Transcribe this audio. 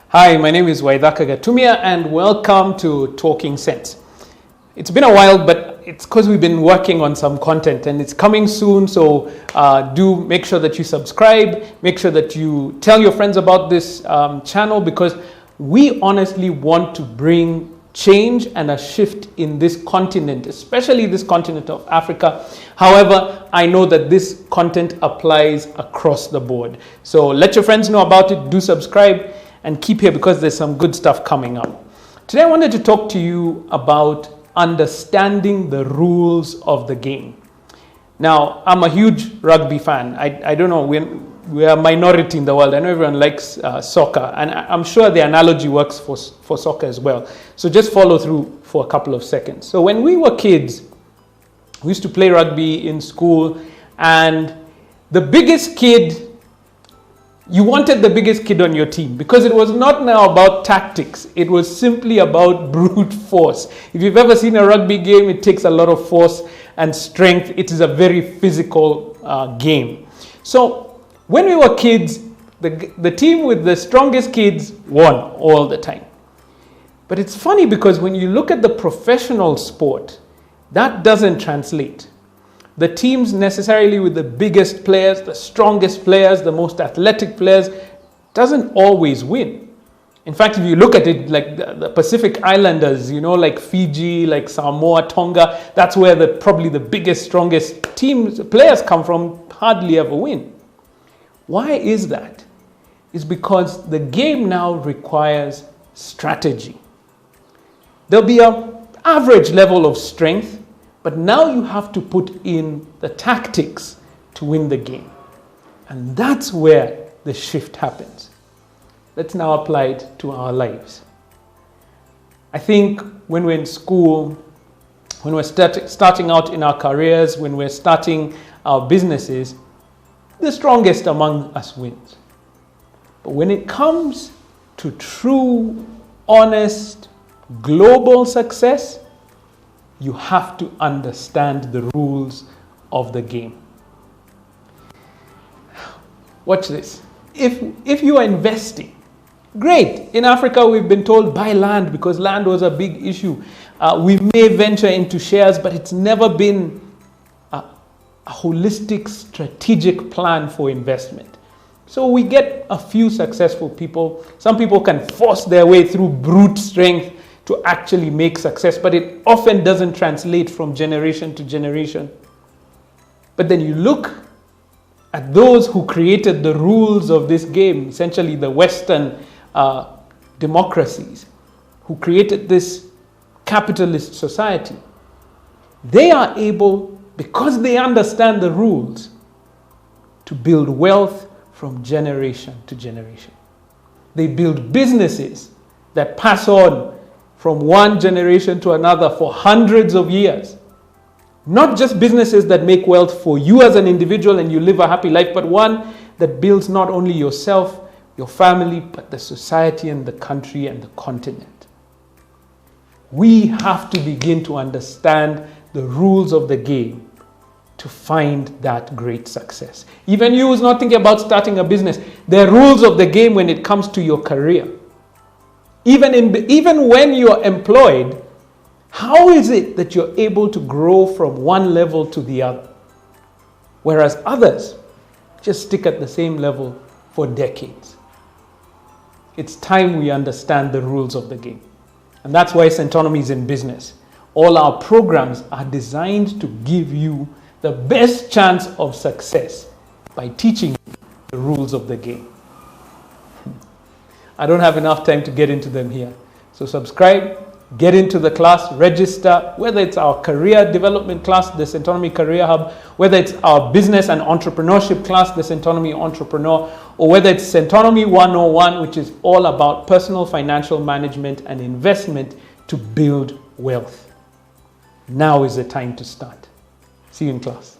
Hi, my name is Waithaka Gatumia and welcome to Talking Sense. It's been a while, but it's because we've been working on some content and it's coming soon. So do make sure that you subscribe, make sure that you tell your friends about this channel, because we honestly want to bring change and a shift in this continent, especially this continent of Africa. However, I know that this content applies across the board. So let your friends know about it, do subscribe and keep here because there's some good stuff coming up. Today I wanted to talk to you about understanding the rules of the game. Now, I'm a huge rugby fan. I don't know, we are a minority in the world. I know everyone likes soccer, and I'm sure the analogy works for soccer as well. So just follow through for a couple of seconds. So when we were kids, we used to play rugby in school, and the biggest kid, you wanted the biggest kid on your team because it was not now about tactics. It was simply about brute force. If you've ever seen a rugby game, it takes a lot of force and strength. It is a very physical game. So when we were kids, the team with the strongest kids won all the time. But it's funny because when you look at the professional sport, that doesn't translate. The teams necessarily with the biggest players, the strongest players, the most athletic players, doesn't always win. In fact, if you look at it, like the Pacific Islanders, you know, like Fiji, like Samoa, Tonga, that's where probably the biggest, strongest players come from, hardly ever win. Why is that? It's because the game now requires strategy. There'll be an average level of strength, but now you have to put in the tactics to win the game. And that's where the shift happens. Let's now apply it to our lives. I think when we're in school, when we're starting out in our careers, when we're starting our businesses, the strongest among us wins. But when it comes to true, honest, global success, you have to understand the rules of the game. Watch this. If you are investing, great. In Africa, we've been told buy land because land was a big issue. We may venture into shares, but it's never been a holistic, strategic plan for investment. So we get a few successful people. Some people can force their way through brute strength to actually make success, but it often doesn't translate from generation to generation. But then you look at those who created the rules of this game, essentially the Western democracies, who created this capitalist society. They are able, because they understand the rules, to build wealth from generation to generation. They build businesses that pass on from one generation to another for hundreds of years. Not just businesses that make wealth for you as an individual and you live a happy life, but one that builds not only yourself, your family, but the society and the country and the continent. We have to begin to understand the rules of the game to find that great success. Even you who's not thinking about starting a business, there are rules of the game when it comes to your career. Even when you're employed, how is it that you're able to grow from one level to the other? Whereas others just stick at the same level for decades. It's time we understand the rules of the game. And that's why Centonomy is in business. All our programs are designed to give you the best chance of success by teaching you the rules of the game. I don't have enough time to get into them here. So subscribe, get into the class, register, whether it's our career development class, the Centonomy Career Hub, whether it's our business and entrepreneurship class, the Centonomy Entrepreneur, or whether it's Centonomy 101, which is all about personal financial management and investment to build wealth. Now is the time to start. See you in class.